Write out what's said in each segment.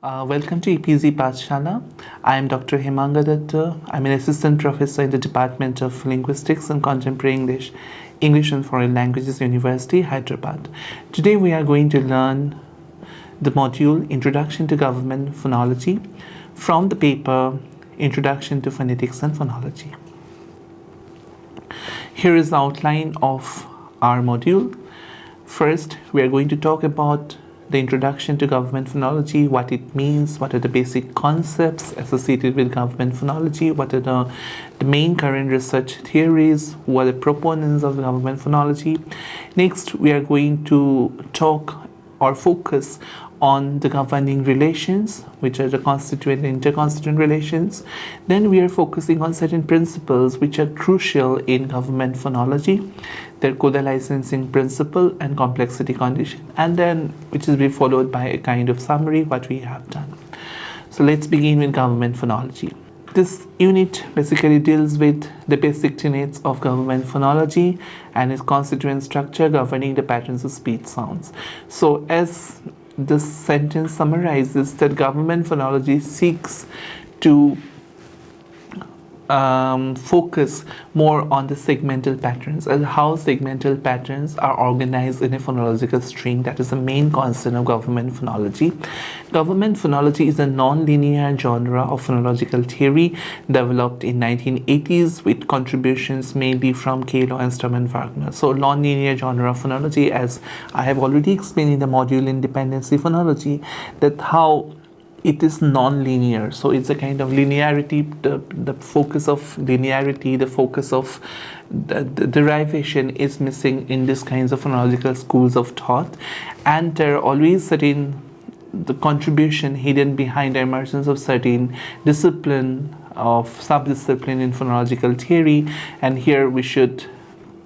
Welcome to EPZ Pathshala. I am Dr. Hemanga Datta. I'm an assistant professor in the Department of Linguistics and Contemporary English, English and Foreign Languages, University, Hyderabad. Today we are going to learn the module Introduction to Government Phonology from the paper Introduction to Phonetics and Phonology. Here is the outline of our module. First, we are going to talk about the introduction to government phonology, what it means, what are the basic concepts associated with government phonology, what are the main current research theories, who are the proponents of government phonology. Next, we are going to talk or focus on the governing relations, which are the constituent and interconstituent relations. Then we are focusing on certain principles which are crucial in government phonology, their Coda licensing principle and complexity condition, and then which is be followed by a kind of summary what we have done. So let's begin with government phonology. This unit basically deals with the basic tenets of government phonology and its constituent structure governing the patterns of speech sounds. So as this sentence summarizes, that government phonology seeks to focus more on the segmental patterns and how segmental patterns are organized in a phonological string. That is the main concern of government phonology. Government phonology is a non-linear genre of phonological theory developed in 1980s with contributions mainly from Coda and Wagner. So non-linear genre of phonology, as I have already explained in the module Independency Phonology, that how it is non-linear. So it's a kind of linearity, the focus of linearity, the focus of the derivation is missing in these kinds of phonological schools of thought, and there are always certain the contribution hidden behind the emergence of certain discipline of sub-discipline in phonological theory. And here we should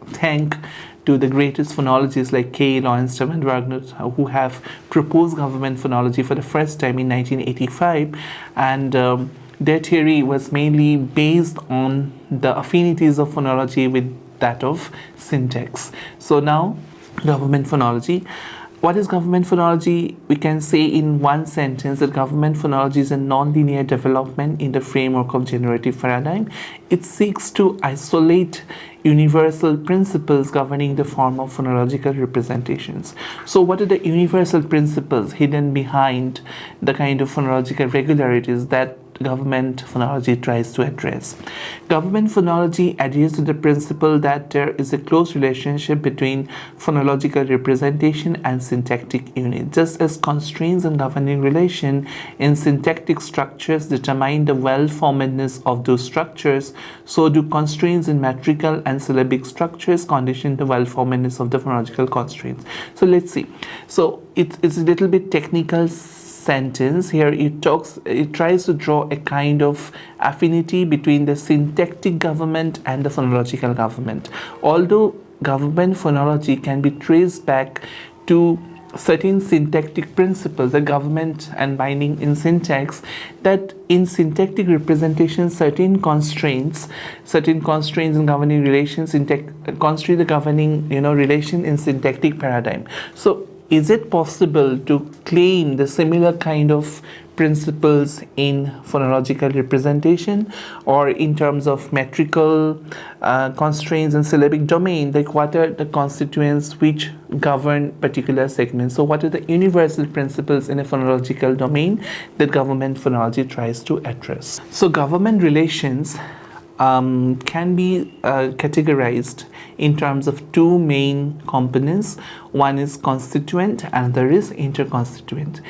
thank to the greatest phonologists like K. Lowenstein and Wagner, who have proposed government phonology for the first time in 1985, and their theory was mainly based on the affinities of phonology with that of syntax. So now, government phonology. What is government phonology? We can say in one sentence that government phonology is a non-linear development in the framework of generative paradigm. It seeks to isolate universal principles governing the form of phonological representations. So what are the universal principles hidden behind the kind of phonological regularities that government phonology tries to address? Government phonology adheres to the principle that there is a close relationship between phonological representation and syntactic unit. Just as constraints and governing relation in syntactic structures determine the well-formedness of those structures, so do constraints in metrical and syllabic structures condition the well-formedness of the phonological constraints. So let's see. So it's a little bit technical sentence. Here it tries to draw a kind of affinity between the syntactic government and the phonological government. Although government phonology can be traced back to certain syntactic principles, the government and binding in syntax, that in syntactic representation certain constraints in governing relations constrain the governing relation in syntactic paradigm. So is it possible to claim the similar kind of principles in phonological representation, or in terms of metrical constraints and syllabic domain? Like, what are the constituents which govern particular segments? So what are the universal principles in a phonological domain that government phonology tries to address? So government relations can be categorized in terms of two main components. One is constituent and the other is interconstituent.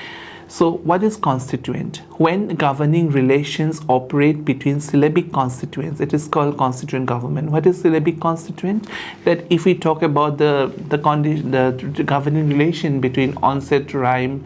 So what is constituent? When governing relations operate between syllabic constituents, it is called constituent government. What is syllabic constituent? That if we talk about the governing relation between onset, rhyme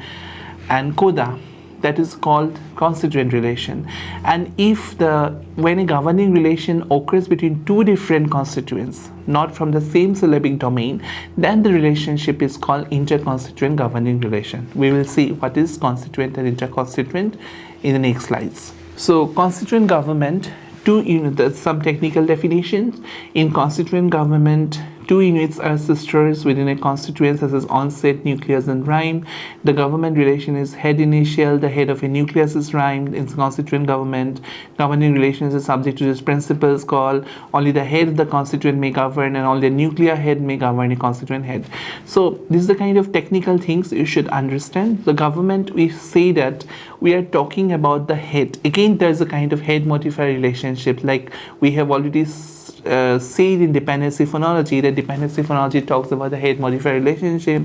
and coda, that is called constituent relation. And if when a governing relation occurs between two different constituents, not from the same syllabic domain, then the relationship is called interconstituent governing relation. We will see what is constituent and interconstituent in the next slides. So constituent government, some technical definitions. In constituent government, two units are sisters within a constituent such as onset, nucleus, and rhyme. The government relation is head initial. The head of a nucleus is rhymed in constituent government. Governing relations is subject to this principles called only the head of the constituent may govern and only the nuclear head may govern a constituent head. So this is the kind of technical things you should understand. The government, we say that we are talking about the head. Again, there's a kind of head modifier relationship, like we have already said in dependency phonology, that dependency phonology talks about the head modifier relationship,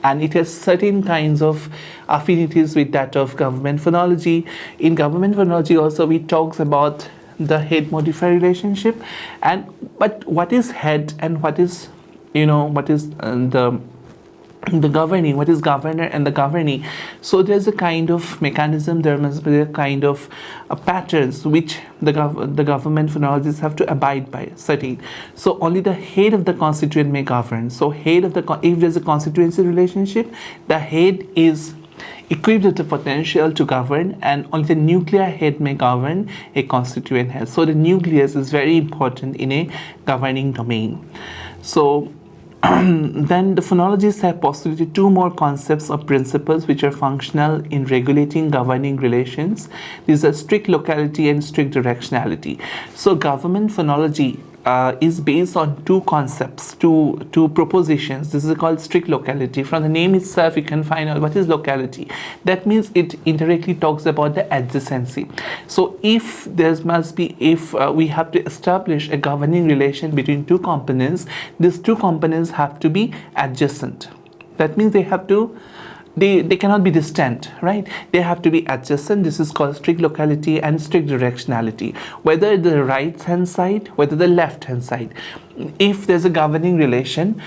and it has certain kinds of affinities with that of government phonology. In government phonology also we talks about the head modifier relationship, but what is head and what is the governing, what is governor and the governee. So there's a kind of mechanism, there must be a kind of patterns which the government phonologists have to abide by, certain. So only the head of the constituent may govern. So head of if there's a constituency relationship, the head is equipped with the potential to govern, and only the nuclear head may govern a constituent head. So the nucleus is very important in a governing domain. So then the phonologists have postulated two more concepts or principles which are functional in regulating governing relations. These are strict locality and strict directionality. So government phonology is based on two concepts, two propositions. This is called strict locality. From the name itself you can find out what is locality. That means it indirectly talks about the adjacency. So if we have to establish a governing relation between two components, these two components have to be adjacent. That means they cannot be distant, right? They have to be adjacent. This is called strict locality and strict directionality. Whether the right hand side, whether the left hand side. If there's a governing relation,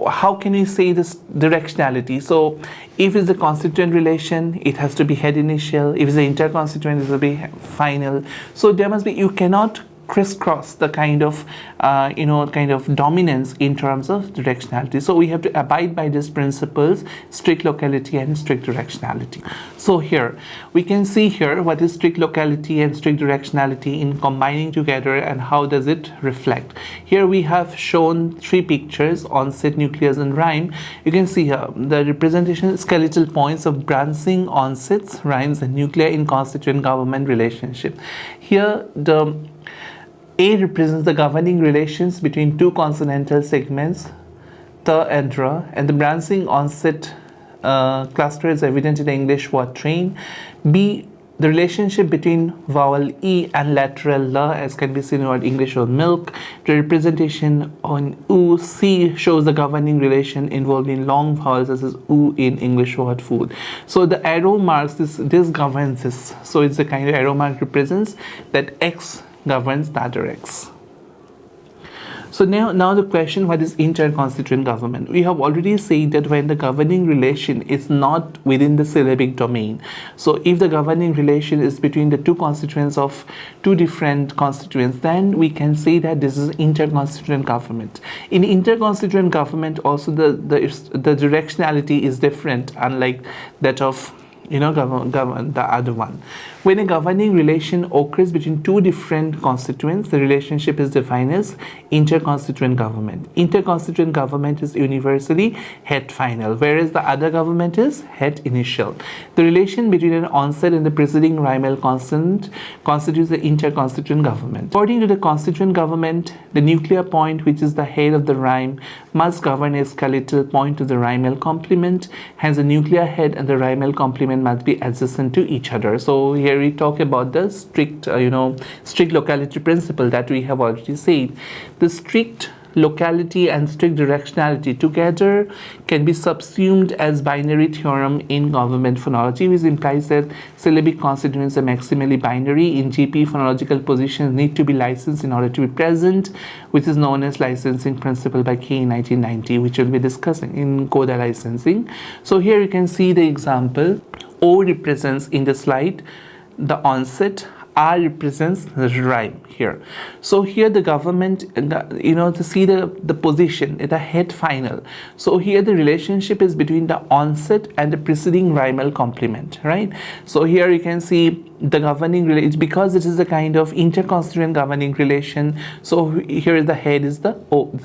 how can we say this directionality? So if it's a constituent relation, it has to be head initial. If it's an interconstituent, it will be final. So there must be, you cannot crisscross the kind of dominance in terms of directionality. So we have to abide by these principles, strict locality and strict directionality. So here we can see here what is strict locality and strict directionality in combining together and how does it reflect. Here we have shown three pictures: onset, nucleus and rhyme. You can see here the representation skeletal points of branching onsets, rhymes and nuclear in constituent government relationship. Here the A represents the governing relations between two consonantal segments, the and dra, and the branching onset cluster is evident in the English word train. B, the relationship between vowel E and lateral la, as can be seen in word English word milk. The representation on U. C shows the governing relation involving long vowels, as is U in English word food. So the arrow marks this governs this. So it's the kind of arrow mark represents that X governs the other X. So now the question, what is interconstituent government? We have already said that when the governing relation is not within the syllabic domain. So if the governing relation is between the two constituents of two different constituents, then we can say that this is interconstituent government. In interconstituent government also the directionality is different, unlike that of govern the other one. When a governing relation occurs between two different constituents, the relationship is defined as interconstituent government. Interconstituent government is universally head final, whereas the other government is head initial. The relation between an onset and the preceding rhymal consonant constitutes the interconstituent government. According to the constituent government, the nuclear point, which is the head of the rhyme, must govern a skeletal point to the rhymal complement. Hence, the nuclear head and the rhymal complement must be adjacent to each other. So here we talk about the strict locality principle that we have already said. The strict locality and strict directionality together can be subsumed as binary theorem in government phonology, which implies that syllabic constituents are maximally binary. In GP, phonological positions need to be licensed in order to be present, which is known as licensing principle by Kay in 1990, which we'll be discussing in Coda licensing. So here you can see the example. O represents in the slide the onset, R represents the rhyme here. So here the government, to see the position, the head final. So here the relationship is between the onset and the preceding rhymal complement, right? So here you can see the governing relation, because it is a kind of interconstituent governing relation. So here the head is this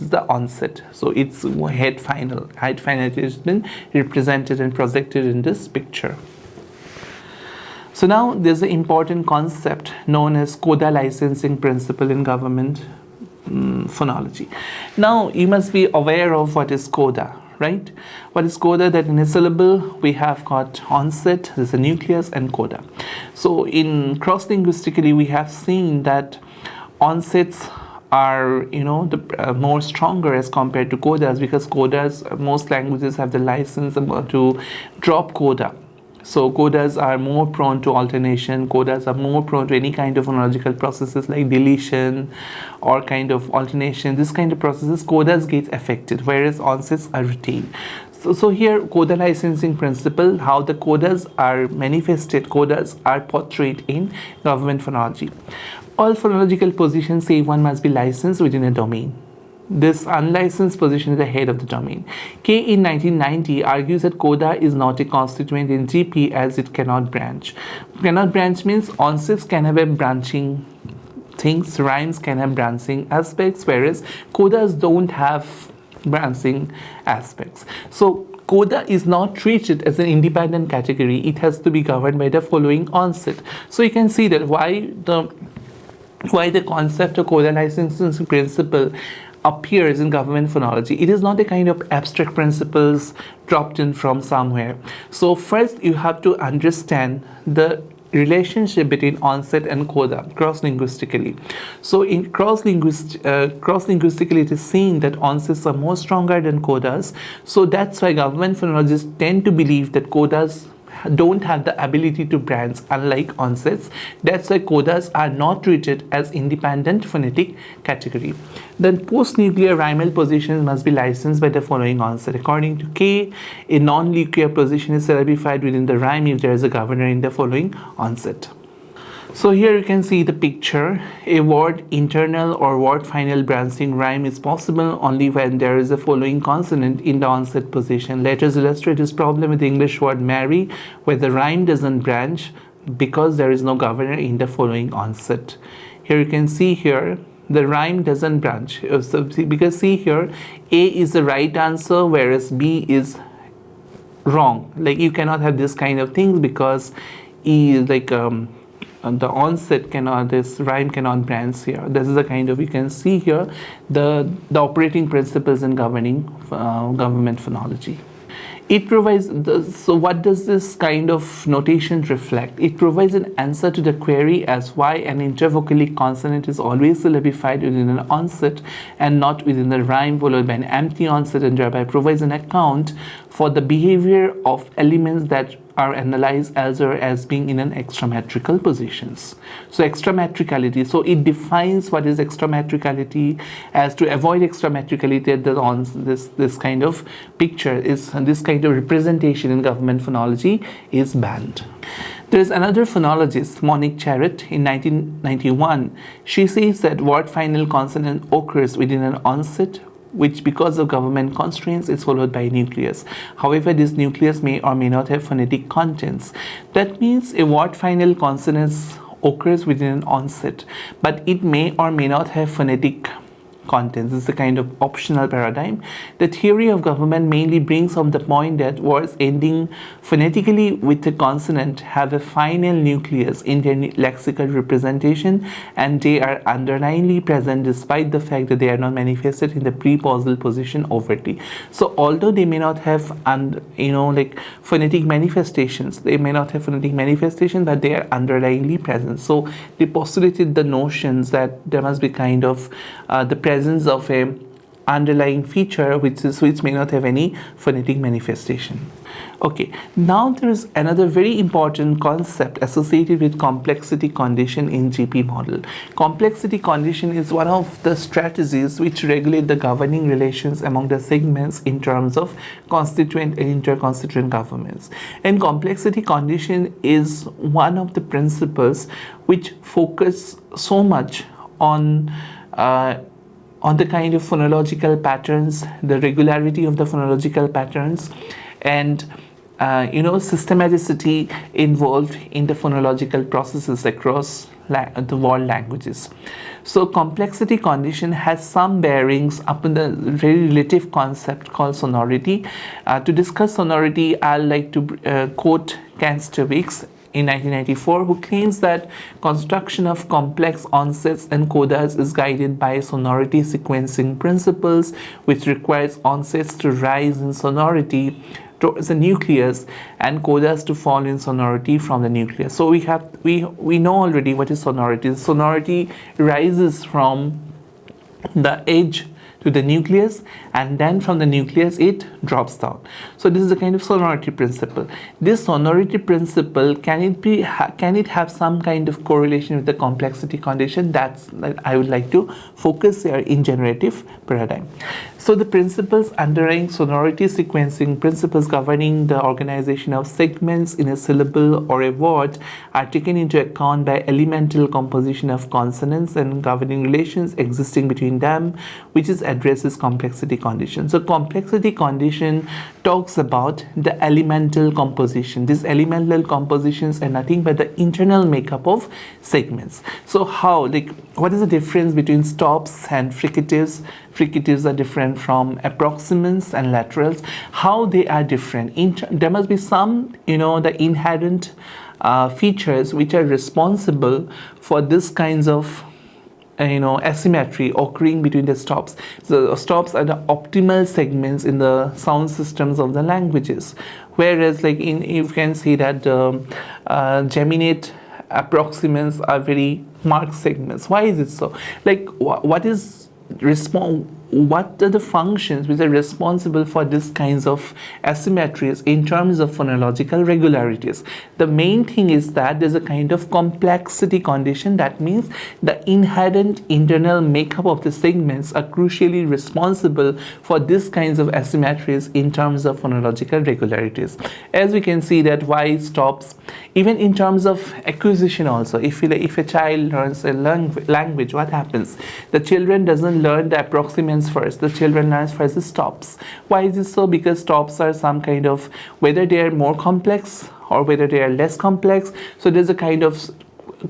is the onset. So it's head final. Head final has been represented and projected in this picture. So now there's an important concept known as Coda licensing principle in government phonology. Now you must be aware of what is Coda, right? What is Coda? That in a syllable we have got onset, there's a nucleus, and Coda. So in cross-linguistically we have seen that onsets are more stronger as compared to codas, because codas, most languages have the license to drop coda. So codas are more prone to alternation. Codas are more prone to any kind of phonological processes like deletion or kind of alternation. This kind of processes, codas get affected, whereas onsets are retained. So here, Coda licensing principle, how the codas are manifested, codas are portrayed in government phonology. All phonological positions say one must be licensed within a domain. This unlicensed position is the head of the domain. K in 1990 argues that Coda is not a constituent in GP as it cannot branch. Cannot branch means onsets can have a branching things, rhymes can have branching aspects, whereas codas don't have branching aspects. So Coda is not treated as an independent category. It has to be governed by the following onset. So you can see that why the concept of Coda licensing principle appears in government phonology. It is not a kind of abstract principles dropped in from somewhere. So first you have to understand the relationship between onset and coda cross-linguistically. So in cross-linguistically it is seen that onsets are more stronger than codas. So that's why government phonologists tend to believe that codas don't have the ability to branch, unlike onsets. That's why codas are not treated as independent phonetic category. Then post-nuclear rhymal positions must be licensed by the following onset. According to K, a non-nuclear position is syllabified within the rhyme if there is a governor in the following onset. So here you can see the picture. A word internal or word final branching rhyme is possible only when there is a following consonant in the onset position. Let us illustrate this problem with the English word marry, where the rhyme doesn't branch because there is no governor in the following onset. Here you can see here the rhyme doesn't branch. So because see here, A is the right answer whereas B is wrong. Like you cannot have this kind of things because E is like the onset cannot, this rhyme cannot branch here. This is a kind of, you can see here the operating principles in governing government phonology. It provides, so what does this kind of notation reflect? It provides an answer to the query as why an intervocalic consonant is always syllabified within an onset and not within the rhyme followed by an empty onset, and thereby provides an account for the behavior of elements that are analyzed elsewhere as being in an extrametrical positions. So extrametricality, so it defines what is extrametricality. As to avoid extrametricality, this kind of picture is, this kind of representation in government phonology is banned. There is another phonologist, Monique Charette, in 1991. She says that word final consonant occurs within an onset which because of government constraints is followed by a nucleus. However, this nucleus may or may not have phonetic contents. That means a word final consonant occurs within an onset, but it may or may not have phonetic contents. This is a kind of optional paradigm. The theory of government mainly brings up the point that words ending phonetically with a consonant have a final nucleus in their lexical representation, and they are underlyingly present despite the fact that they are not manifested in the prepausal position overtly. So although they may not have like phonetic manifestations, but they are underlyingly present. So they postulated the notions that there must be kind of the presence of a underlying feature which may not have any phonetic manifestation. Okay, now there is another very important concept associated with complexity condition in GP model. Complexity condition is one of the strategies which regulate the governing relations among the segments in terms of constituent and interconstituent governments. And complexity condition is one of the principles which focus so much on the kind of phonological patterns, the regularity of the phonological patterns, and systematicity involved in the phonological processes across the world languages. So complexity condition has some bearings upon the very relative concept called sonority. To discuss sonority, I'd like to quote Kanstowicz in 1994, who claims that construction of complex onsets and codas is guided by sonority sequencing principles, which requires onsets to rise in sonority towards the nucleus and codas to fall in sonority from the nucleus. So we know already what is sonority. Sonority rises from the edge to the nucleus, and then from the nucleus it drops down. So this is a kind of sonority principle. This sonority principle, can it have some kind of correlation with the complexity condition? That I would like to focus here in generative paradigm. So the principles underlying sonority sequencing, principles governing the organization of segments in a syllable or a word, are taken into account by elemental composition of consonants and governing relations existing between them, which addresses complexity condition. So complexity condition talks about the elemental composition. These elemental compositions are nothing but the internal makeup of segments. So what is the difference between stops and fricatives? Fricatives are different from approximants and laterals. How they are different? There must be some, the inherent features which are responsible for this kinds of asymmetry occurring between the stops. So the stops are the optimal segments in the sound systems of the languages, whereas you can see that geminate approximants are very marked segments. Why is it so? What are the functions which are responsible for these kinds of asymmetries in terms of phonological regularities? The main thing is that there's a kind of complexity condition. That means the inherent internal makeup of the segments are crucially responsible for these kinds of asymmetries in terms of phonological regularities. As we can see that why stops, even in terms of acquisition also, if a child learns a language, what happens? The children doesn't learn the approximants first. The children learns first the stops. Why is this so? Because stops are some kind of, whether they are more complex or whether they are less complex. So there's a kind of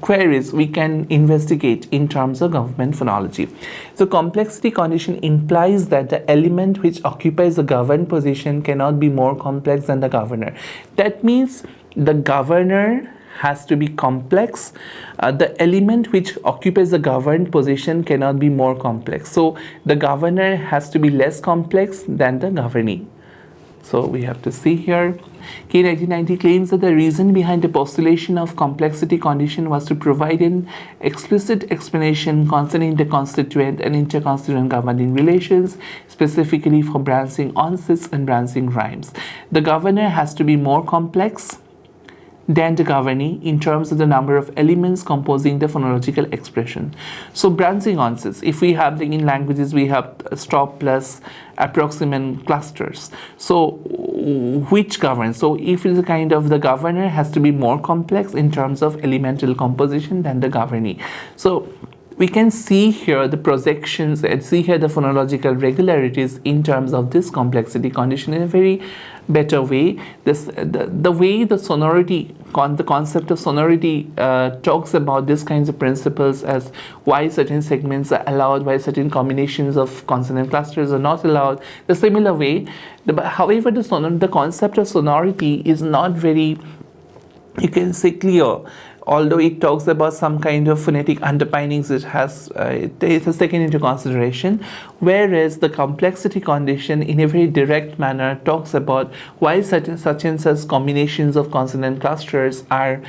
queries we can investigate in terms of government phonology. So complexity condition implies that the element which occupies the governed position cannot be more complex than the governor. That means the governor has to be complex. The element which occupies the governed position cannot be more complex. So the governor has to be less complex than the governee. So we have to see here. K 1990 claims that the reason behind the postulation of complexity condition was to provide an explicit explanation concerning the constituent and interconstituent governing relations, specifically for branching onsets and branching rhymes. The governor has to be more complex than the governee in terms of the number of elements composing the phonological expression. So branching onsets, if we have in languages, we have stop plus approximant clusters. So which governs? So if it's a kind of, the governor has to be more complex in terms of elemental composition than the governee. So we can see here the projections and see here the phonological regularities in terms of this complexity condition in a very better way. The way the sonority, the concept of sonority talks about these kinds of principles, as why certain segments are allowed, why certain combinations of consonant clusters are not allowed. The similar way, however, the concept of sonority is not very, you can say, clear, although it talks about some kind of phonetic underpinnings, it has taken into consideration, whereas the complexity condition in a very direct manner talks about why such and such combinations of consonant clusters are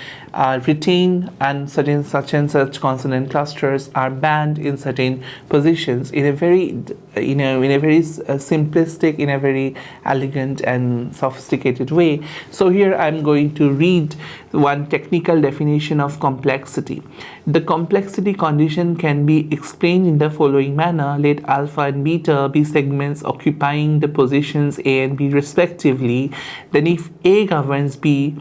retained and such and such consonant clusters are banned in certain positions in a very simplistic, in a very elegant and sophisticated way. So here I'm going to read one technical definition of complexity. The complexity condition can be explained in the following manner: let alpha and beta be segments occupying the positions A and B respectively. Then if A governs B,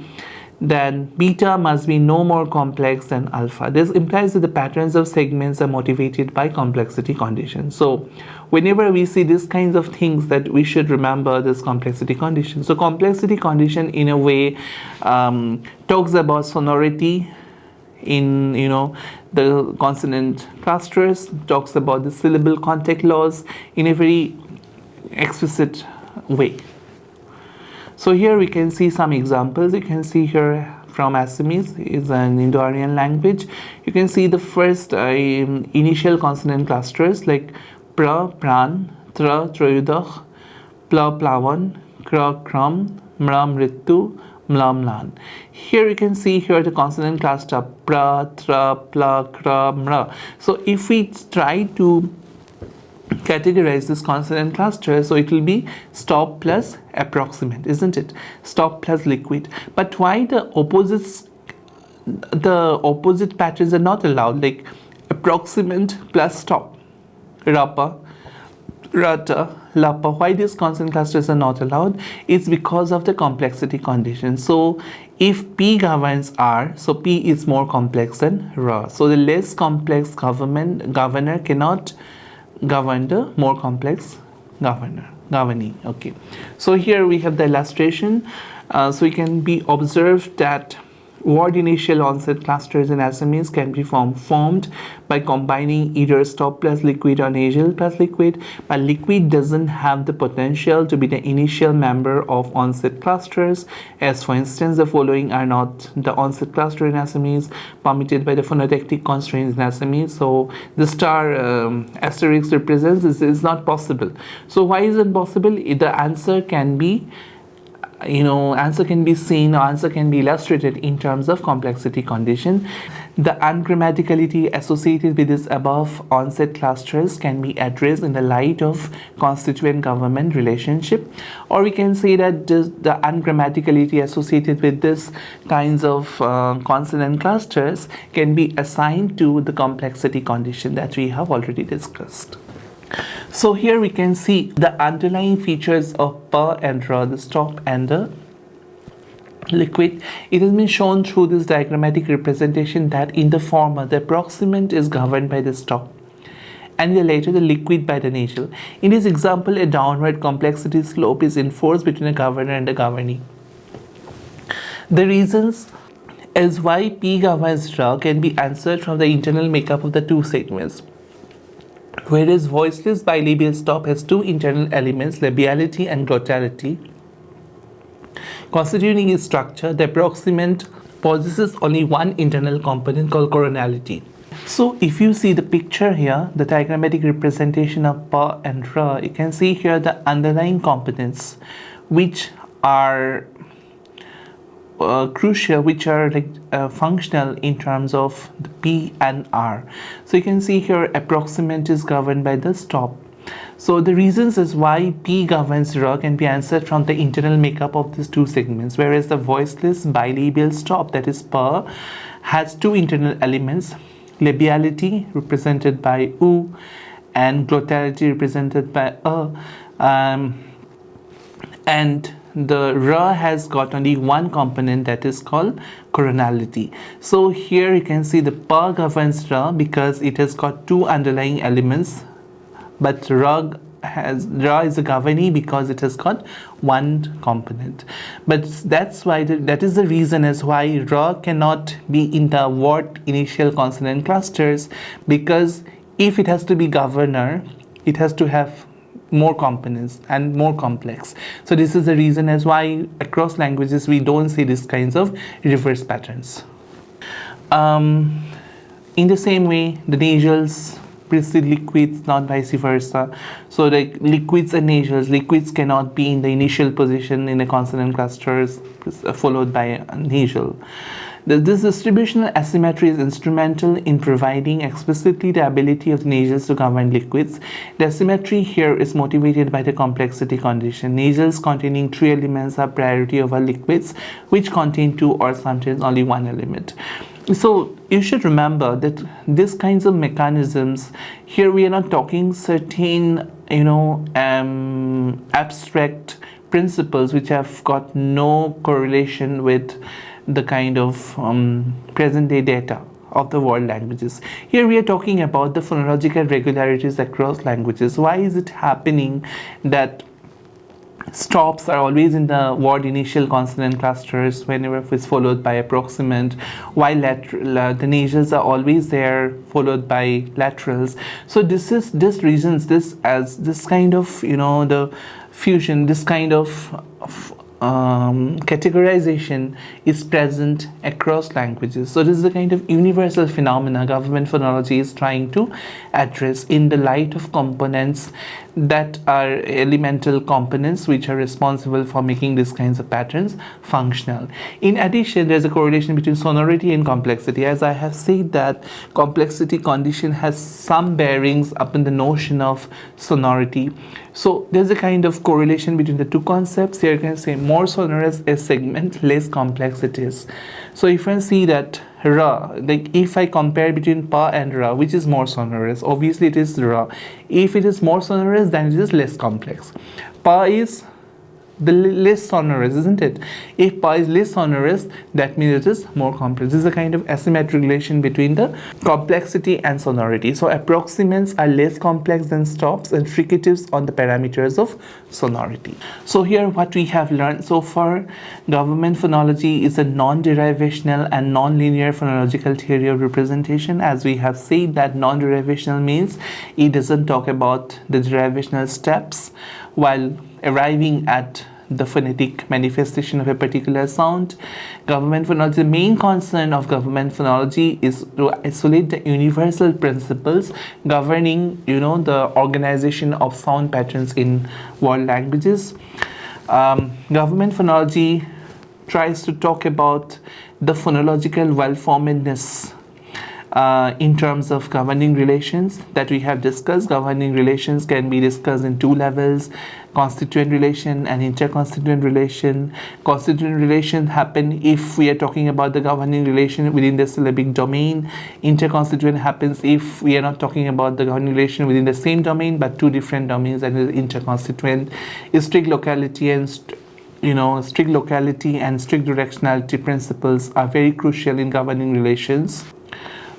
then beta must be no more complex than alpha. This implies that the patterns of segments are motivated by complexity conditions. So whenever we see these kinds of things, that we should remember this complexity condition. So complexity condition in a way talks about sonority in the consonant clusters, talks about the syllable contact laws in a very explicit way. So here we can see some examples. You can see here from Assamese, is an Indo-Aryan language. You can see the first initial consonant clusters like pra, pran, tra, trayudakh, pla, plavan, kra, kram, mra, mritu, mla, mlan. Here you can see here the consonant cluster pra, tra, pla, kra, mra. So if we try to categorize this consonant cluster, so it will be stop plus approximate, isn't it? Stop plus liquid. But why the opposite patterns are not allowed, like approximate plus stop, rapa, rata, lapa? Why these consonant clusters are not allowed? It's because of the complexity condition. So if P governs R, so P is more complex than R. So the less complex governor cannot govern the more complex governing. Okay, so here we have the illustration. So it can be observed that word initial onset clusters in Assamese can be formed by combining either stop plus liquid or nasal plus liquid, but liquid doesn't have the potential to be the initial member of onset clusters, as for instance the following are not the onset cluster in Assamese permitted by the phonotectic constraints in Assamese. So the star asterisk represents this is not possible. So why is it possible? The answer can be seen, or answer can be illustrated in terms of complexity condition. The ungrammaticality associated with this above onset clusters can be addressed in the light of constituent government relationship, or we can say that the ungrammaticality associated with this kinds of consonant clusters can be assigned to the complexity condition that we have already discussed. So here we can see the underlying features of pa and ra, the stop and the liquid. It has been shown through this diagrammatic representation that in the former the approximant is governed by the stop and the later the liquid by the nasal. In this example, a downward complexity slope is enforced between a governor and a governee. The reasons as why P governs ra can be answered from the internal makeup of the two segments. Whereas voiceless bilabial stop has two internal elements, labiality and glottality, constituting its structure, the approximant possesses only one internal component called coronality. So if you see the picture here, the diagrammatic representation of pa and ra, you can see here the underlying components which are crucial, which are functional in terms of the P and R. So you can see here approximant is governed by the stop. So the reasons as why P governs ra can be answered from the internal makeup of these two segments, whereas the voiceless bilabial stop, that is pa, has two internal elements, labiality represented by u and glottality represented by and the ra has got only one component, that is called coronality. So here you can see the pa governs ra because it has got two underlying elements, but ra is a governee because it has got one component. But that's why that is the reason as why ra cannot be in the word initial consonant clusters, because if it has to be governor, it has to have more components and more complex. So this is the reason as why across languages we don't see these kinds of reverse patterns. In the same way, the nasals precede liquids, not vice versa. So like liquids and nasals, liquids cannot be in the initial position in a consonant clusters followed by a nasal. This distributional asymmetry is instrumental in providing explicitly the ability of the nasals to govern liquids. The asymmetry here is motivated by the complexity condition. Nasals containing 3 elements have priority over liquids which contain 2 or sometimes only 1 element. So you should remember that these kinds of mechanisms, here we are not talking certain, abstract principles which have got no correlation with the kind of present day data of the world languages. Here we are talking about the phonological regularities across languages. Why is it happening that stops are always in the word initial consonant clusters whenever it's followed by a proximant, while the nasals are always there followed by laterals? So this reasons this as this kind of the fusion, this kind of categorization is present across languages. So this is a kind of universal phenomena government phonology is trying to address in the light of components that are elemental components which are responsible for making these kinds of patterns functional. In addition, there's a correlation between sonority and complexity. As I have said, that complexity condition has some bearings upon the notion of sonority. So there's a kind of correlation between the two concepts. Here you can say more sonorous a segment, less complex it is. So if I see that ra, like if I compare between pa and ra, which is more sonorous, obviously it is ra. If it is more sonorous, then it is less complex. Pa is the less sonorous, isn't it? If pa is less sonorous, that means it is more complex. This is a kind of asymmetric relation between the complexity and sonority. So approximants are less complex than stops and fricatives on the parameters of sonority. So here what we have learned so far, government phonology is a non-derivational and non-linear phonological theory of representation. As we have said, that non-derivational means it doesn't talk about the derivational steps while arriving at the phonetic manifestation of a particular sound. Government phonology, the main concern of government phonology is to isolate the universal principles governing, the organization of sound patterns in world languages. Government phonology tries to talk about the phonological well-formedness in terms of governing relations that we have discussed. Governing relations can be discussed in 2 levels: constituent relation and interconstituent relation. Constituent relation happen if we are talking about the governing relation within the syllabic domain. Interconstituent happens if we are not talking about the governing relation within the same domain but 2 different domains, and the interconstituent is strict locality and strict directionality principles are very crucial in governing relations.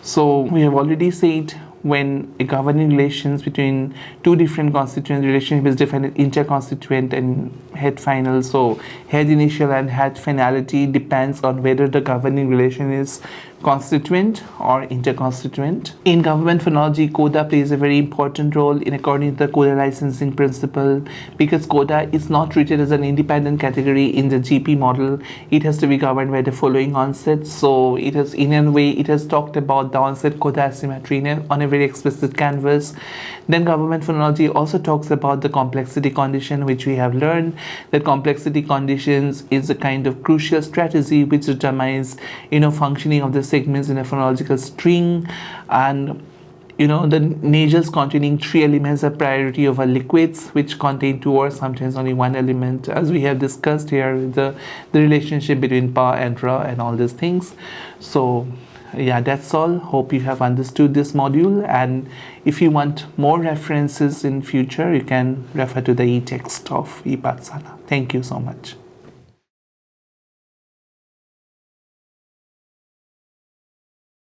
So we have already said when a governing relations between 2 different constituent relationship is defined interconstituent and head final. So head initial and head finality depends on whether the governing relation is constituent or interconstituent. In government phonology, Coda plays a very important role in according to the Coda licensing principle, because Coda is not treated as an independent category in the GP model. It has to be governed by the following onset. So it has, in a way, it has talked about the onset Coda asymmetry on a very explicit canvas. Then government phonology also talks about the complexity condition, which we have learned that complexity conditions is a kind of crucial strategy which determines functioning of the segments in a phonological string. And the nasals containing 3 elements have priority over liquids which contain 2 or sometimes only 1 element, as we have discussed here, the relationship between pa and ra and all these things. So yeah, that's all. Hope you have understood this module, and if you want more references in future, you can refer to the e-text of ePathsana. Thank you so much.